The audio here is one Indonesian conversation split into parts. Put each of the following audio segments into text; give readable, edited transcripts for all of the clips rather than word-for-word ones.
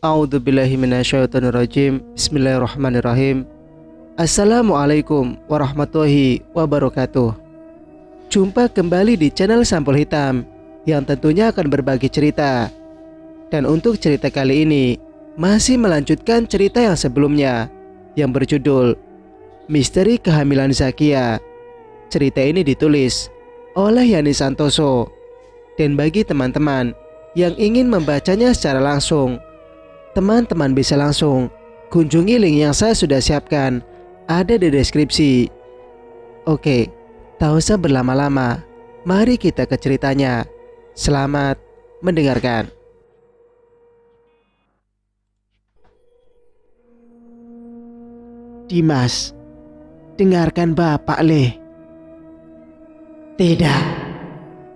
A'udzubillahi minasyaitonirrajim. Bismillahirrahmanirrahim. Assalamualaikum warahmatullahi wabarakatuh. Jumpa kembali di channel Sampul Hitam yang tentunya akan berbagi cerita. Dan untuk cerita kali ini masih melanjutkan cerita yang sebelumnya yang berjudul Misteri Kehamilan Zakia. Cerita ini ditulis oleh Yani Santoso. Dan bagi teman-teman yang ingin membacanya secara langsung, teman-teman bisa langsung kunjungi link yang saya sudah siapkan, ada di deskripsi. Oke, tak usah berlama-lama, mari kita ke ceritanya. Selamat mendengarkan. Dimas, dengarkan Bapak, Le. Tidak,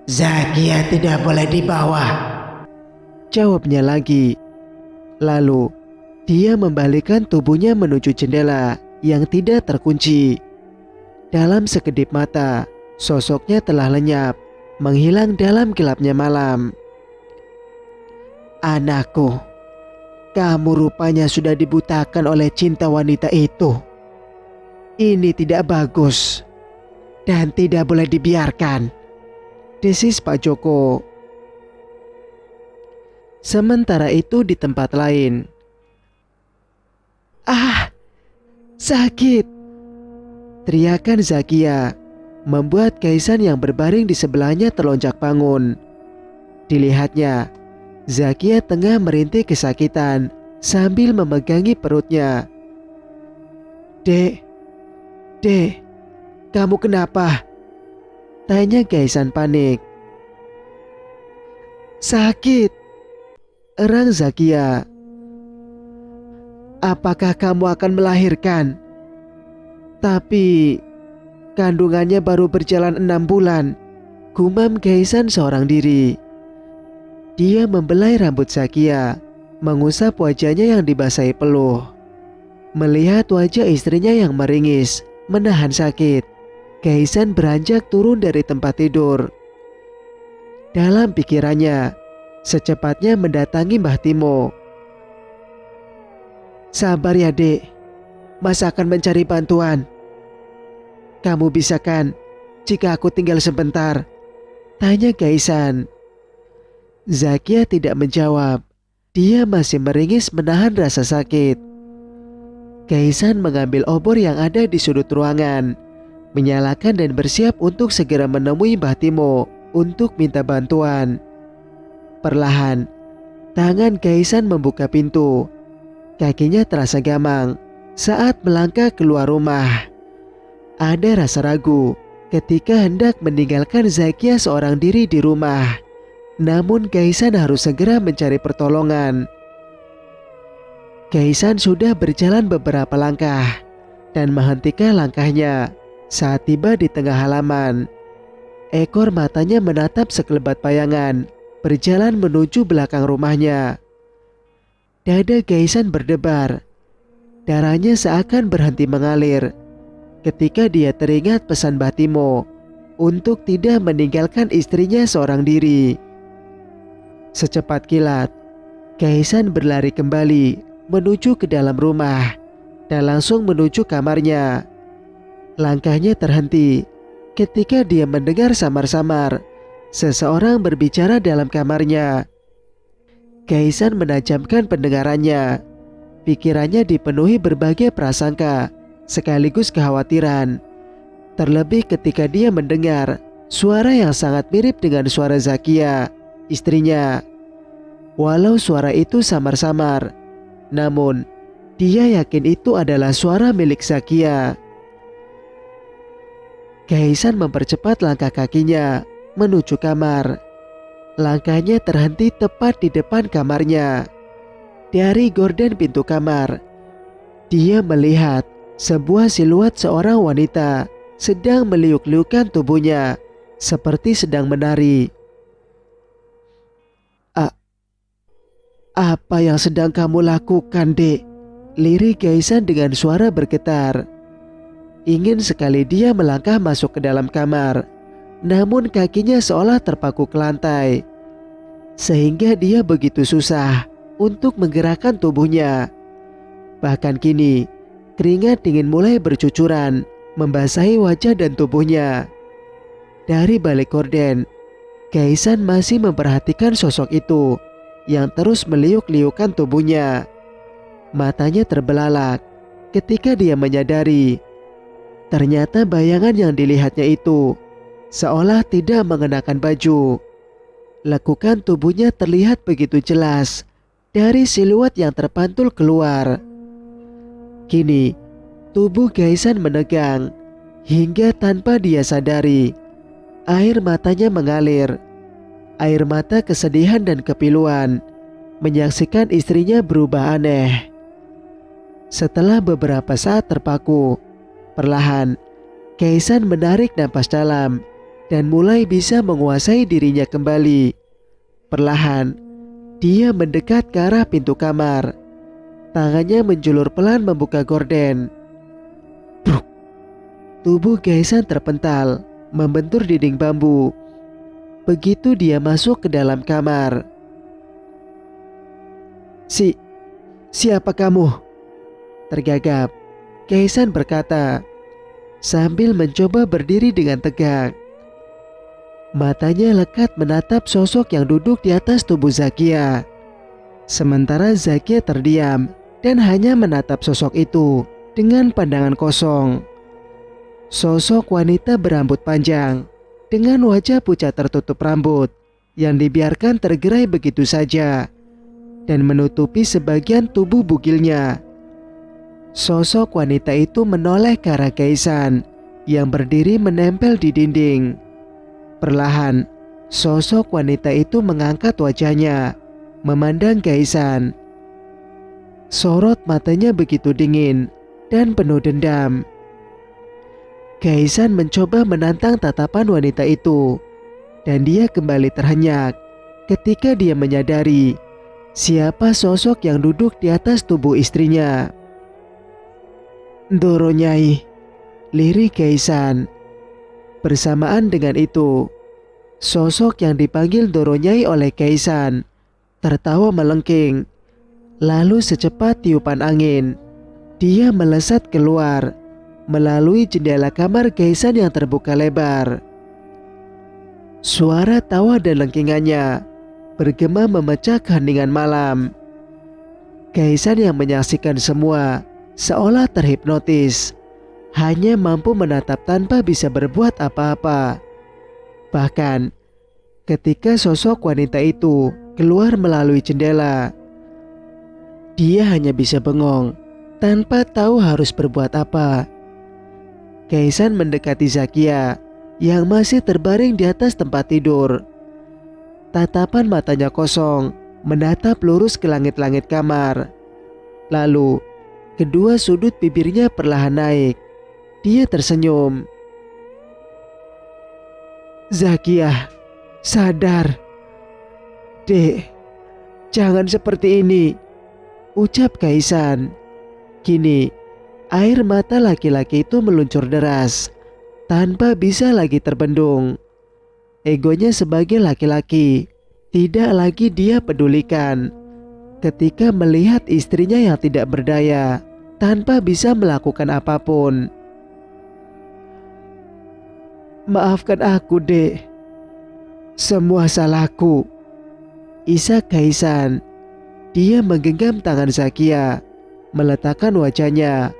Zakia tidak boleh dibawa, jawabnya lagi. Lalu dia membalikkan tubuhnya menuju jendela yang tidak terkunci. Dalam sekedip mata, sosoknya telah lenyap, menghilang dalam gelapnya malam. Anakku, kamu rupanya sudah dibutakan oleh cinta wanita itu. Ini tidak bagus dan tidak boleh dibiarkan, desis Pak Joko. Sementara itu di tempat lain. Ah, sakit! Teriakan Zakia membuat Kaisan yang berbaring di sebelahnya terlonjak bangun. Dilihatnya, Zakia tengah merintih kesakitan sambil memegangi perutnya. Dek, kamu kenapa? Tanya Kaisan panik. Sakit, erang Zakia. Apakah kamu akan melahirkan? Tapi kandungannya baru berjalan 6 bulan, gumam Kaisan seorang diri. Dia membelai rambut Zakia, mengusap wajahnya yang dibasahi peluh. Melihat wajah istrinya yang meringis, menahan sakit, Kaisan beranjak turun dari tempat tidur. Dalam pikirannya, secepatnya mendatangi Mbah Timo. Sabar ya, Dek. Mas akan mencari bantuan. Kamu bisa kan jika aku tinggal sebentar? Tanya Kaisan. Zakia tidak menjawab. Dia masih meringis menahan rasa sakit. Kaisan mengambil obor yang ada di sudut ruangan, menyalakan dan bersiap untuk segera menemui Mbah Timo untuk minta bantuan. Perlahan, tangan Kaisan membuka pintu. Kakinya terasa gamang saat melangkah keluar rumah. Ada rasa ragu ketika hendak meninggalkan Zakia seorang diri di rumah. Namun Kaisan harus segera mencari pertolongan. Kaisan sudah berjalan beberapa langkah dan menghentikan langkahnya saat tiba di tengah halaman. Ekor matanya menatap sekelebat bayangan berjalan menuju belakang rumahnya. Dada Kaisan berdebar. Darahnya seakan berhenti mengalir ketika dia teringat pesan Mbah Timo untuk tidak meninggalkan istrinya seorang diri. Secepat kilat, Kaisan berlari kembali menuju ke dalam rumah dan langsung menuju kamarnya. Langkahnya terhenti ketika dia mendengar samar-samar seseorang berbicara dalam kamarnya. Kaisan menajamkan pendengarannya. Pikirannya dipenuhi berbagai prasangka sekaligus kekhawatiran. Terlebih ketika dia mendengar suara yang sangat mirip dengan suara Zakia, istrinya. Walau suara itu samar-samar, namun dia yakin itu adalah suara milik Zakia. Kaisan mempercepat langkah kakinya menuju kamar. Langkahnya terhenti tepat di depan kamarnya. Dari gorden pintu kamar, dia melihat sebuah siluet seorang wanita sedang meliuk-liukkan tubuhnya seperti sedang menari. Apa yang sedang kamu lakukan, Dek? Lirik Kaisan dengan suara bergetar. Ingin sekali dia melangkah masuk ke dalam kamar, namun kakinya seolah terpaku ke lantai, sehingga dia begitu susah untuk menggerakkan tubuhnya. Bahkan kini, keringat dingin mulai bercucuran, membasahi wajah dan tubuhnya. Dari balik gorden, Kaisan masih memperhatikan sosok itu yang terus meliuk-liukkan tubuhnya. Matanya terbelalak ketika dia menyadari ternyata bayangan yang dilihatnya itu seolah tidak mengenakan baju. Lekukan tubuhnya terlihat begitu jelas dari siluet yang terpantul keluar. Kini, tubuh Kaisan menegang hingga tanpa dia sadari, air matanya mengalir. Air mata kesedihan dan kepiluan menyaksikan istrinya berubah aneh. Setelah beberapa saat terpaku, perlahan Kaisan menarik napas dalam dan mulai bisa menguasai dirinya kembali. Perlahan, dia mendekat ke arah pintu kamar. Tangannya menjulur pelan membuka gorden. Bruk. Tubuh Kaisan terpental, membentur dinding bambu. Begitu dia masuk ke dalam kamar. Siapa kamu? Tergagap, Kaisan berkata sambil mencoba berdiri dengan tegak. Matanya lekat menatap sosok yang duduk di atas tubuh Zakia. Sementara Zakia terdiam dan hanya menatap sosok itu dengan pandangan kosong. Sosok wanita berambut panjang dengan wajah pucat tertutup rambut yang dibiarkan tergerai begitu saja dan menutupi sebagian tubuh bugilnya. Sosok wanita itu menoleh ke arah Kaisan yang berdiri menempel di dinding. Perlahan, sosok wanita itu mengangkat wajahnya, memandang Kaisan. Sorot matanya begitu dingin dan penuh dendam. Kaisan mencoba menantang tatapan wanita itu, dan dia kembali terhenyak ketika dia menyadari siapa sosok yang duduk di atas tubuh istrinya. "Doro Nyai," lirik Kaisan. Bersamaan dengan itu, sosok yang dipanggil Doro Nyai oleh Kaisan tertawa melengking. Lalu secepat tiupan angin, dia melesat keluar melalui jendela kamar Kaisan yang terbuka lebar. Suara tawa dan lengkingannya bergema memecah keheningan malam. Kaisan yang menyaksikan semua seolah terhipnotis, hanya mampu menatap tanpa bisa berbuat apa-apa. Bahkan ketika sosok wanita itu keluar melalui jendela, dia hanya bisa bengong tanpa tahu harus berbuat apa. Kaisan mendekati Zakia yang masih terbaring di atas tempat tidur. Tatapan matanya kosong menatap lurus ke langit-langit kamar. Lalu kedua sudut bibirnya perlahan naik. Dia tersenyum. "Zakia, sadar." "Dek, jangan seperti ini," ucap Kaisan. Kini air mata laki-laki itu meluncur deras tanpa bisa lagi terbendung. Egonya sebagai laki-laki tidak lagi dia pedulikan ketika melihat istrinya yang tidak berdaya tanpa bisa melakukan apapun. "Maafkan aku, Dek. Semua salahku," isak Kaisan. Dia menggenggam tangan Zakia, meletakkan wajahnya.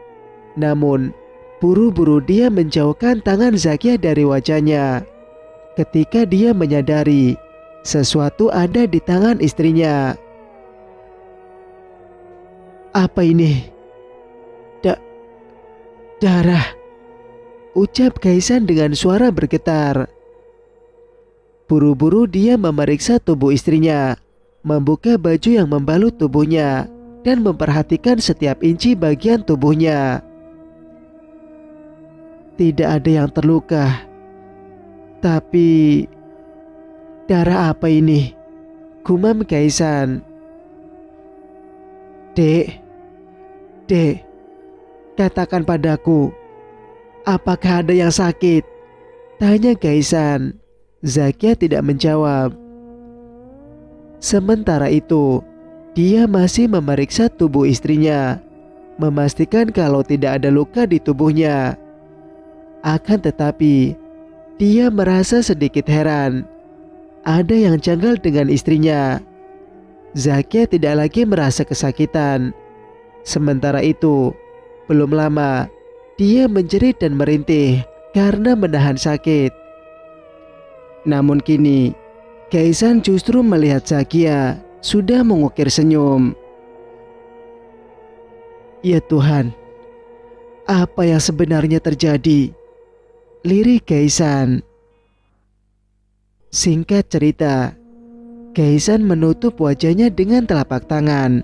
Namun, buru-buru dia menjauhkan tangan Zakia dari wajahnya ketika dia menyadari sesuatu ada di tangan istrinya. "Apa ini? Darah," ucap Kaisan dengan suara bergetar. Buru-buru dia memeriksa tubuh istrinya, membuka baju yang membalut tubuhnya, dan memperhatikan setiap inci bagian tubuhnya. Tidak ada yang terluka. Tapi darah apa ini? Gumam Kaisan. Dek, katakan padaku, apakah ada yang sakit?" tanya Kaisan. Zakia tidak menjawab. Sementara itu, Dia masih memeriksa tubuh istrinya, memastikan kalau tidak ada luka di tubuhnya. Akan tetapi, dia merasa sedikit heran. Ada yang janggal dengan istrinya. Zakia tidak lagi merasa kesakitan. Sementara itu, belum lama, dia menjerit dan merintih karena menahan sakit. Namun kini, Kaisan justru melihat Zakia sudah mengukir senyum. Ya Tuhan, apa yang sebenarnya terjadi? Lirik Kaisan. Singkat cerita, Kaisan menutup wajahnya dengan telapak tangan,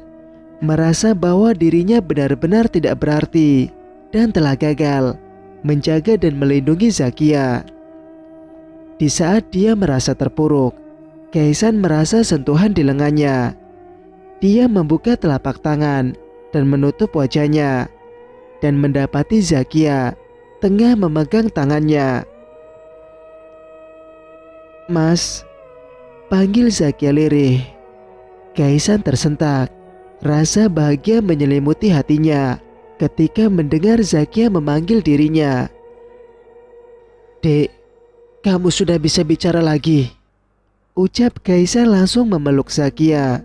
merasa bahwa dirinya benar-benar tidak berarti dan telah gagal menjaga dan melindungi Zakia. Di saat dia merasa terpuruk, Kaisan merasa sentuhan di lengannya. Dia membuka telapak tangan dan menutup wajahnya, dan mendapati Zakia tengah memegang tangannya. "Mas," panggil Zakia lirih. Kaisan tersentak, rasa bahagia menyelimuti hatinya ketika mendengar Zakia memanggil dirinya. "Dek, kamu sudah bisa bicara lagi," ucap Kaisan langsung memeluk Zakia,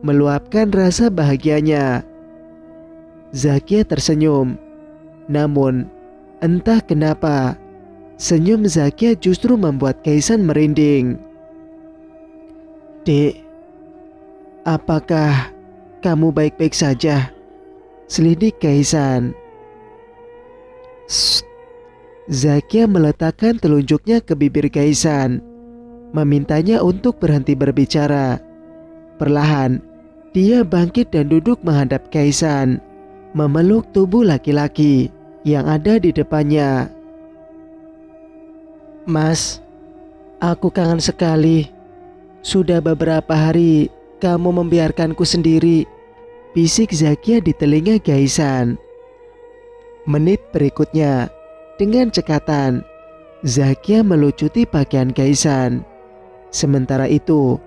meluapkan rasa bahagianya. Zakia tersenyum, namun entah kenapa senyum Zakia justru membuat Kaisan merinding. "Dek, apakah kamu baik-baik saja?" selidik Kaisan. "Shh." Zakia meletakkan telunjuknya ke bibir Kaisan, memintanya untuk berhenti berbicara. Perlahan, dia bangkit dan duduk menghadap Kaisan, memeluk tubuh laki-laki yang ada di depannya. "Mas, aku kangen sekali. Sudah beberapa hari kamu membiarkanku sendiri," bisik Zakia di telinga Kaisan. Menit berikutnya, dengan cekatan, Zakia melucuti pakaian Kaisan. Sementara itu,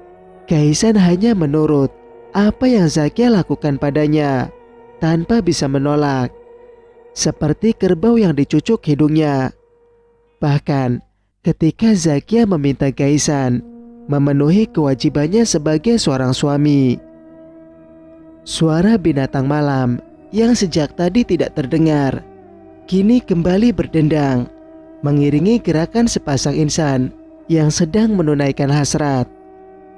Kaisan hanya menurut apa yang Zakia lakukan padanya, tanpa bisa menolak. Seperti kerbau yang dicucuk hidungnya. Bahkan, ketika Zakia meminta Kaisan memenuhi kewajibannya sebagai seorang suami. Suara binatang malam yang sejak tadi tidak terdengar, kini kembali berdendang, mengiringi gerakan sepasang insan yang sedang menunaikan hasrat.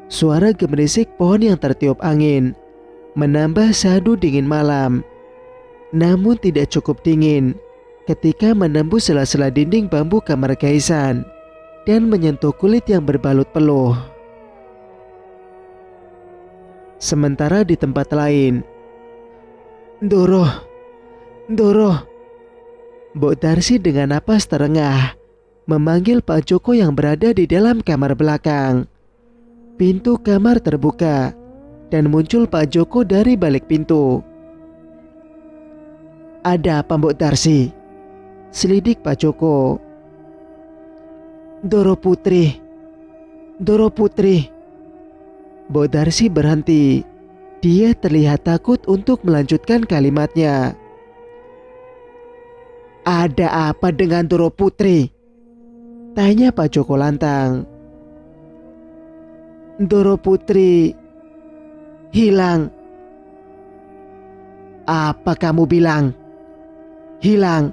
Suara gemerisik pohon yang tertiup angin menambah sadu dingin malam. Namun tidak cukup dingin ketika menembus sela-sela dinding bambu kamar Kaisan dan menyentuh kulit yang berbalut peluh. Sementara di tempat lain, "Doro, Doro," Mbok Darsi dengan napas terengah memanggil Pak Joko yang berada di dalam kamar belakang. Pintu kamar terbuka dan muncul Pak Joko dari balik pintu. "Ada apa, Mbok Darsi?" selidik Pak Joko. Doro Putri." Mbok Darsi berhenti. Dia terlihat takut untuk melanjutkan kalimatnya. "Ada apa dengan Doro Putri?" tanya Pak Joko lantang. "Doro Putri hilang." "Apa kamu bilang? Hilang?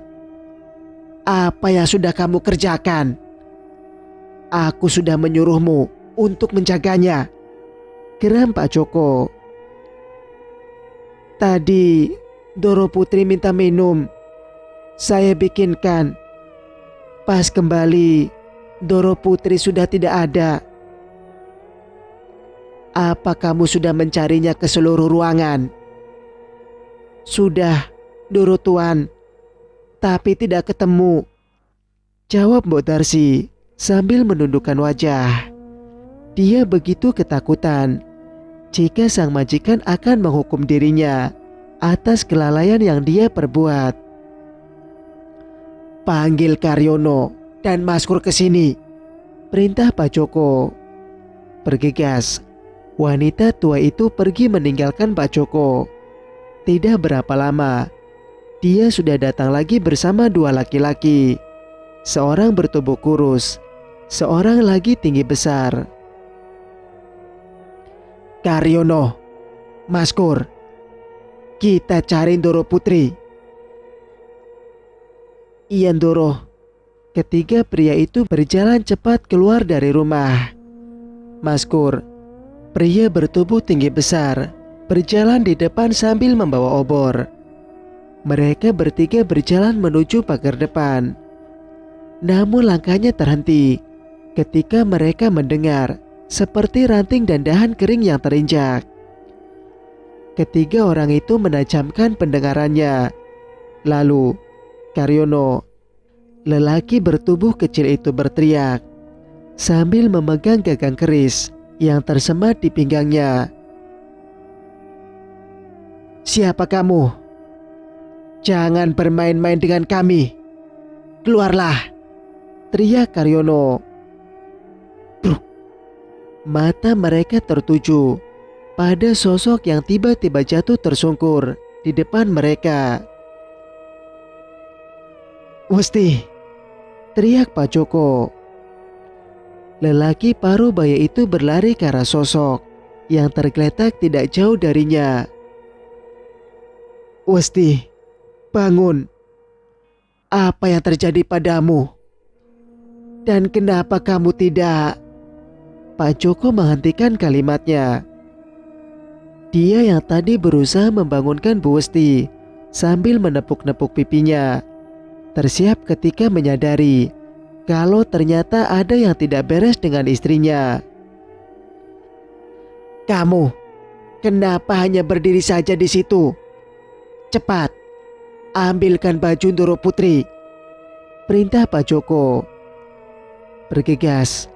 Apa yang sudah kamu kerjakan? Aku sudah menyuruhmu untuk menjaganya," geram Pak Joko. "Tadi Doro Putri minta minum. Saya bikinkan. Pas kembali, Doro Putri sudah tidak ada." "Apa kamu sudah mencarinya ke seluruh ruangan?" "Sudah, Doro Tuan. Tapi tidak ketemu," jawab Mbok Darsi sambil menundukkan wajah. Dia begitu ketakutan jika sang majikan akan menghukum dirinya atas kelalaian yang dia perbuat. "Panggil Karyono dan Maskur ke sini," perintah Pak Joko. Bergegas, Wanita tua itu pergi meninggalkan Pak Joko. Tidak berapa lama, dia sudah datang lagi bersama dua laki-laki. Seorang bertubuh kurus, seorang lagi tinggi besar. "Karyono, Maskur, kita cari Ndoro Putri." "Iya Ndoro." Ketiga pria itu berjalan cepat keluar dari rumah. Maskur, pria bertubuh tinggi besar, berjalan di depan sambil membawa obor. Mereka bertiga berjalan menuju pagar depan. Namun langkahnya terhenti ketika mereka mendengar seperti ranting dan dahan kering yang terinjak. Ketiga orang itu menajamkan pendengarannya. Lalu Karyono, lelaki bertubuh kecil itu, berteriak sambil memegang gagang keris yang tersemat di pinggangnya. "Siapa kamu? Jangan bermain-main dengan kami. Keluarlah!" teriak Karyono. Bruk. Mata mereka tertuju pada sosok yang tiba-tiba jatuh tersungkur di depan mereka. "Westi!" teriak Pak Joko. Lelaki paruh baya itu berlari ke arah sosok yang tergeletak tidak jauh darinya. "Westi, bangun. Apa yang terjadi padamu? Dan kenapa kamu tidak?" Pak Joko menghentikan kalimatnya. Dia yang tadi berusaha membangunkan Bu Westi sambil menepuk-nepuk pipinya, tersiap ketika menyadari kalau ternyata ada yang tidak beres dengan istrinya. "Kamu, kenapa hanya berdiri saja di situ? Cepat, ambilkan baju Ndoro Putri," perintah Pak Joko. Bergegas,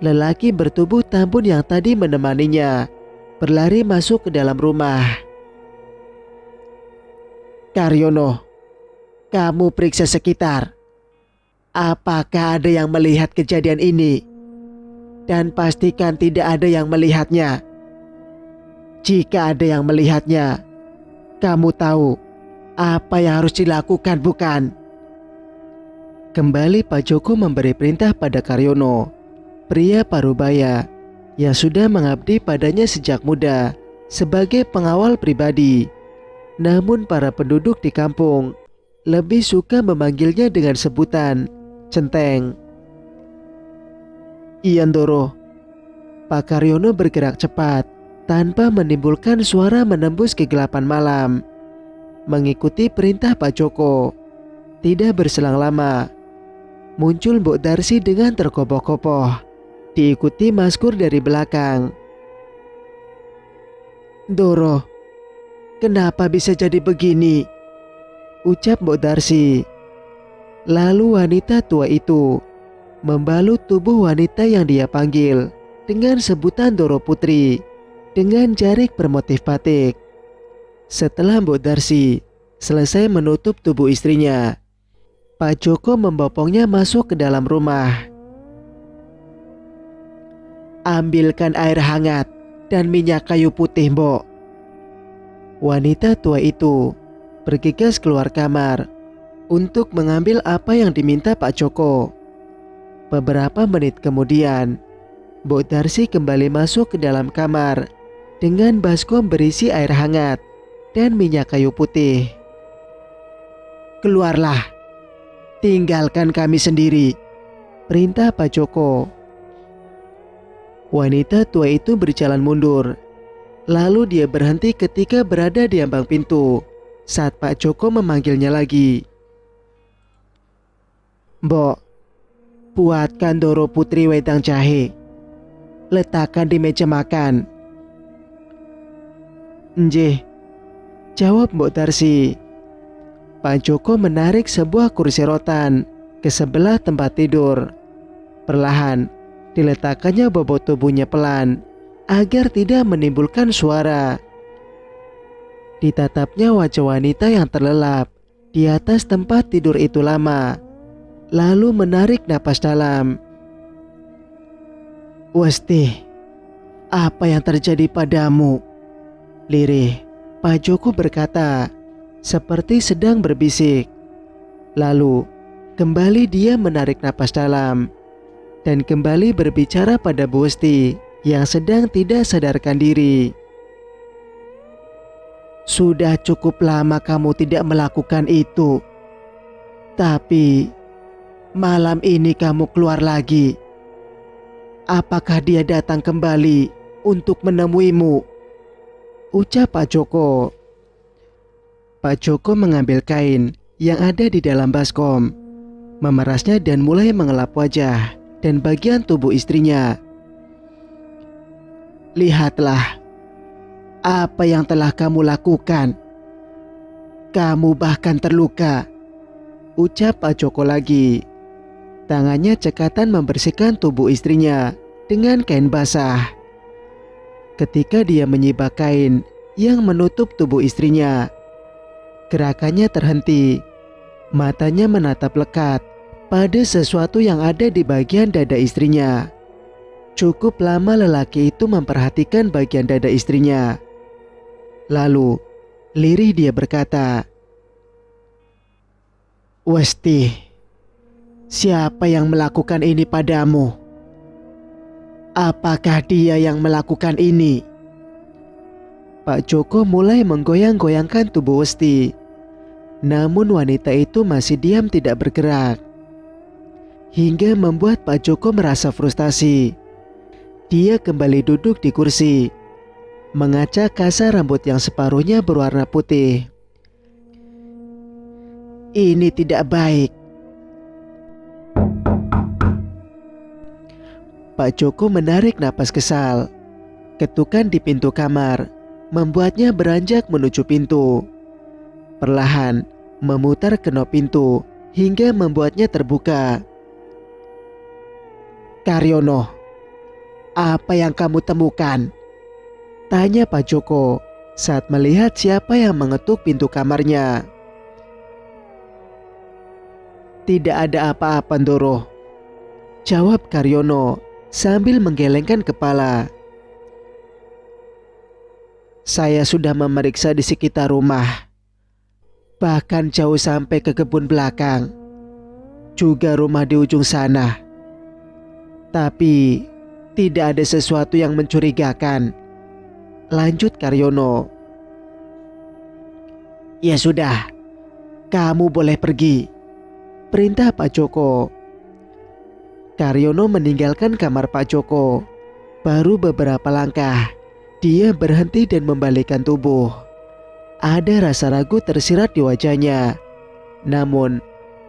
lelaki bertubuh tambun yang tadi menemaninya berlari masuk ke dalam rumah. "Karyono, kamu periksa sekitar. Apakah ada yang melihat kejadian ini? Dan pastikan tidak ada yang melihatnya. Jika ada yang melihatnya, kamu tahu apa yang harus dilakukan, bukan?" Kembali Pak Joko memberi perintah pada Karyono, pria parubaya yang sudah mengabdi padanya sejak muda sebagai pengawal pribadi. Namun para penduduk di kampung lebih suka memanggilnya dengan sebutan Centeng. "Iya Ndoro." Pak Karyono bergerak cepat tanpa menimbulkan suara menembus kegelapan malam, mengikuti perintah Pak Joko. Tidak berselang lama, muncul Mbok Darsi dengan terkopoh-kopoh, diikuti Maskur dari belakang. "Ndoro, kenapa bisa jadi begini?" ucap Mbok Darsi. Lalu wanita tua itu membalut tubuh wanita yang dia panggil dengan sebutan Ndoro Putri dengan jarik bermotif batik. Setelah Mbok Darsi selesai menutup tubuh istrinya, Pak Joko membopongnya masuk ke dalam rumah. "Ambilkan air hangat dan minyak kayu putih, Mbok." Wanita tua itu bergegas keluar kamar untuk mengambil apa yang diminta Pak Joko. Beberapa menit kemudian, Mbok Darsi kembali masuk ke dalam kamar dengan baskom berisi air hangat dan minyak kayu putih. "Keluarlah, tinggalkan kami sendiri," perintah Pak Joko. Wanita tua itu berjalan mundur. Lalu dia berhenti ketika berada di ambang pintu saat Pak Joko memanggilnya lagi. "Mbok, buatkan Ndoro Putri wedang jahe. Letakkan di meja makan." "Nggih," jawab Mbok Darsi. Pak Joko menarik sebuah kursi rotan ke sebelah tempat tidur. Perlahan diletakkannya bobot tubuhnya pelan agar tidak menimbulkan suara. Ditatapnya wajah wanita yang terlelap di atas tempat tidur itu lama, lalu menarik napas dalam. "Westi, Apa yang terjadi padamu? Lirih, Pak Joko berkata, seperti sedang berbisik. Lalu, kembali dia menarik napas dalam dan kembali berbicara pada Bu Westi yang sedang tidak sadarkan diri. Sudah cukup lama kamu tidak melakukan itu. Tapi, malam ini kamu keluar lagi. Apakah dia datang kembali untuk menemuimu? Ucap Pak Joko. Pak Joko mengambil kain yang ada di dalam baskom, memerasnya dan mulai mengelap wajah dan bagian tubuh istrinya. Lihatlah apa yang telah kamu lakukan. Kamu bahkan terluka. Ucap Pak Joko lagi. Tangannya cekatan membersihkan tubuh istrinya dengan kain basah. Ketika dia menyibak kain yang menutup tubuh istrinya, gerakannya terhenti. Matanya menatap lekat pada sesuatu yang ada di bagian dada istrinya. Cukup lama lelaki itu memperhatikan bagian dada istrinya. Lalu, lirih dia berkata, "Westi, siapa yang melakukan ini padamu? Apakah dia yang melakukan ini?" Pak Joko mulai menggoyang-goyangkan tubuh Westi. Namun wanita itu masih diam tidak bergerak. Hingga membuat Pak Joko merasa frustasi. Dia kembali duduk di kursi, mengacak kasar rambut yang separuhnya berwarna putih. Ini tidak baik. Pak Joko menarik napas kesal. Ketukan di pintu kamar membuatnya beranjak menuju pintu. Perlahan memutar kenop pintu hingga membuatnya terbuka. "Karyono, apa yang kamu temukan?" tanya Pak Joko saat melihat siapa yang mengetuk pintu kamarnya. "Tidak ada apa-apa, Ndoro," jawab Karyono sambil menggelengkan kepala. "Saya sudah memeriksa di sekitar rumah, bahkan jauh sampai ke kebun belakang, juga rumah di ujung sana. Tapi tidak ada sesuatu yang mencurigakan," lanjut Karyono. "Ya sudah, kamu boleh pergi," perintah Pak Joko. Karyono meninggalkan kamar Pak Joko. Baru beberapa langkah, dia berhenti dan membalikkan tubuh. Ada rasa ragu tersirat di wajahnya. Namun,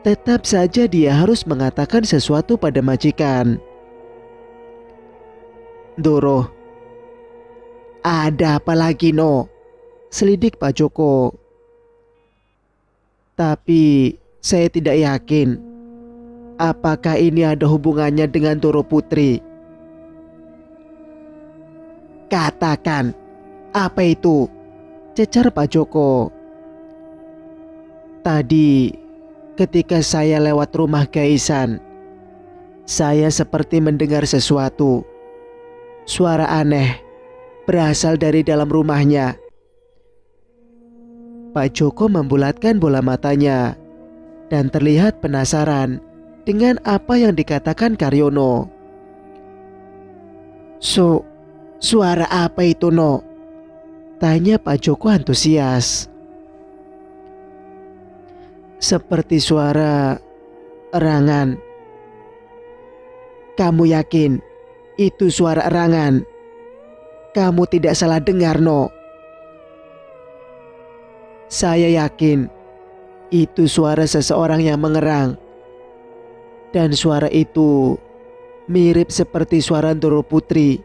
tetap saja dia harus mengatakan sesuatu pada majikan. "Ndoro, ada apa lagi, No?" selidik Pak Joko. "Tapi saya tidak yakin. Apakah ini ada hubungannya dengan Doro Putri?" "Katakan, apa itu?" cecar Pak Joko. "Tadi ketika saya lewat rumah Gaisan, saya seperti mendengar sesuatu. Suara aneh berasal dari dalam rumahnya." Pak Joko membulatkan bola matanya dan terlihat penasaran dengan apa yang dikatakan Karyono. Suara apa itu, No?" tanya Pak Joko antusias. "Seperti suara erangan." "Kamu yakin itu suara erangan? Kamu tidak salah dengar, No." "Saya yakin itu suara seseorang yang mengerang. Dan suara itu mirip seperti suara Doro Putri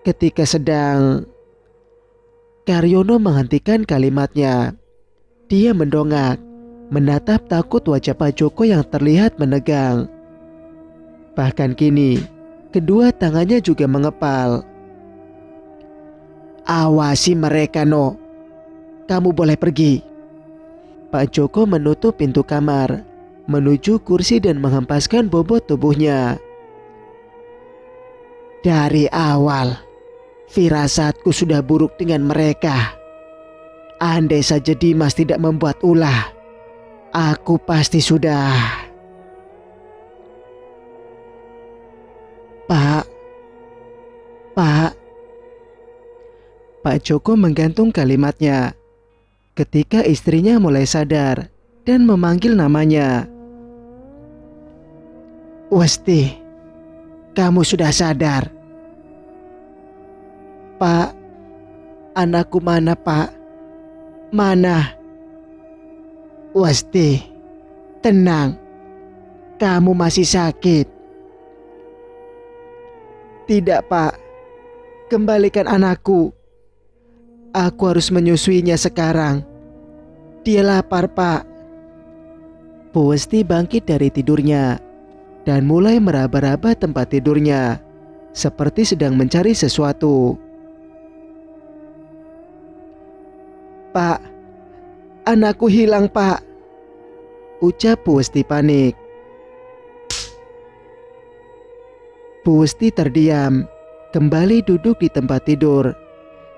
ketika sedang..." Karyono menghentikan kalimatnya. Dia mendongak, menatap takut wajah Pak Joko yang terlihat menegang. Bahkan kini, kedua tangannya juga mengepal. "Awasi mereka, No. Kamu boleh pergi." Pak Joko menutup pintu kamar, menuju kursi dan menghempaskan bobot tubuhnya. "Dari awal, Firasatku sudah buruk dengan mereka. Andai saja Dimas tidak membuat ulah, aku pasti sudah... Pak. Pak Joko menggantung kalimatnya ketika istrinya mulai sadar dan memanggil namanya. Westi, kamu sudah sadar? Pak, anakku mana Pak? Mana? Westi, tenang. Kamu masih sakit. Tidak Pak, kembalikan anakku. Aku harus menyusuinya sekarang. Dia lapar Pak. Bu Westi bangkit dari tidurnya dan mulai meraba-raba tempat tidurnya seperti sedang mencari sesuatu. Pak, anakku hilang Pak, ucap Bu Westi panik. Bu Westi terdiam, kembali duduk di tempat tidur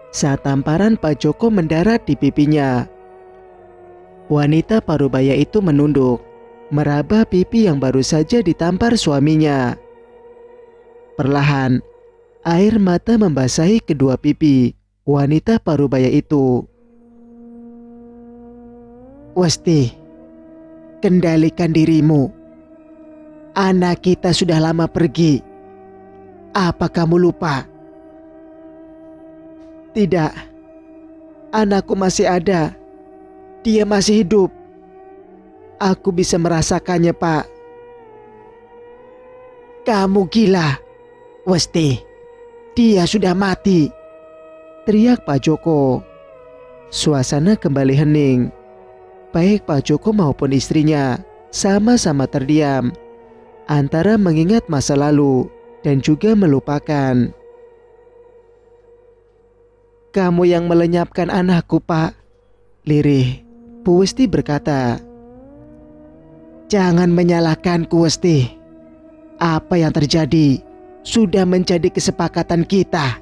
saat tamparan Pak Joko mendarat di pipinya. Wanita parubaya itu menunduk, meraba pipi yang baru saja ditampar suaminya. Perlahan, air mata membasahi kedua pipi wanita parubaya itu. Westi, kendalikan dirimu. Anak kita sudah lama pergi. Apa kamu lupa? Tidak, anakku masih ada. Dia masih hidup. Aku bisa merasakannya Pak. Kamu gila, Westi. Dia sudah mati, teriak Pak Joko. Suasana kembali hening. Baik Pak Joko maupun istrinya sama-sama terdiam antara mengingat masa lalu dan juga melupakan. Kamu yang melenyapkan anakku Pak, lirih Bu Westi berkata. Jangan menyalahkanku Westi. Apa yang terjadi sudah menjadi kesepakatan kita.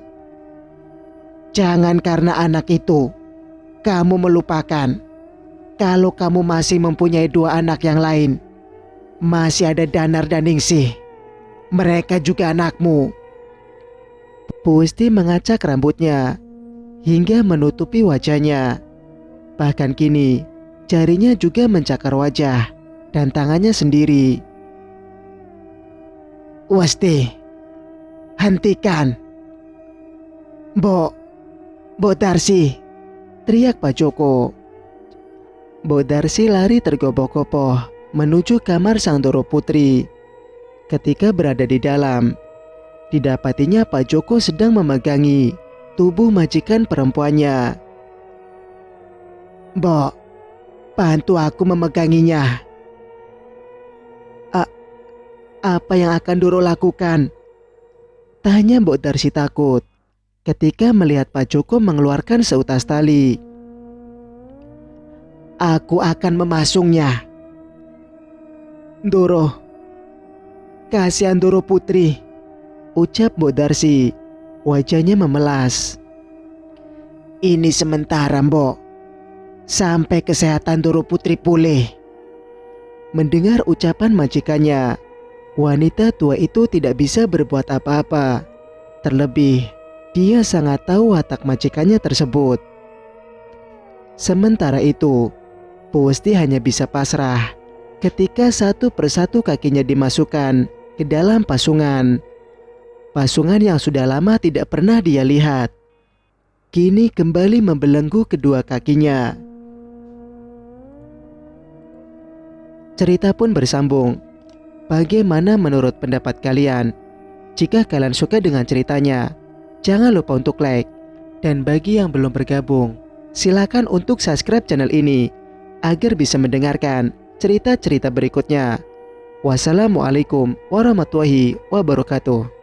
Jangan karena anak itu kamu melupakan kalau kamu masih mempunyai 2 anak yang lain. Masih ada Danar dan Ningsih. Mereka juga anakmu. Bu Westi mengacak rambutnya hingga menutupi wajahnya. Bahkan kini jarinya juga mencakar wajah dan tangannya sendiri. Westi, hentikan. Mbok Darsi, teriak Pak Joko. Mbok Darsi lari tergopoh-gopoh menuju kamar Sang Doro Putri. Ketika berada di dalam, didapatinya Pak Joko sedang memegangi tubuh majikan perempuannya. Mbok, bantu aku memeganginya. Apa yang akan Doro lakukan? Tanya Mbok Darsi takut ketika melihat Pak Joko mengeluarkan seutas tali. Aku akan memasungnya. Doro, kasihan Doro Putri, ucap Mbok Darsi. Wajahnya memelas. Ini sementara Mbok, sampai kesehatan Doro Putri pulih. Mendengar ucapan majikannya, wanita tua itu tidak bisa berbuat apa-apa. Terlebih, dia sangat tahu watak majikannya tersebut. Sementara itu, Bu Westi hanya bisa pasrah ketika satu persatu kakinya dimasukkan ke dalam pasungan. Pasungan yang sudah lama tidak pernah dia lihat, kini kembali membelenggu kedua kakinya. Cerita pun bersambung. Bagaimana menurut pendapat kalian? Jika kalian suka dengan ceritanya, jangan lupa untuk like. Dan bagi yang belum bergabung, silakan untuk subscribe channel ini agar bisa mendengarkan cerita-cerita berikutnya. Wassalamualaikum warahmatullahi wabarakatuh.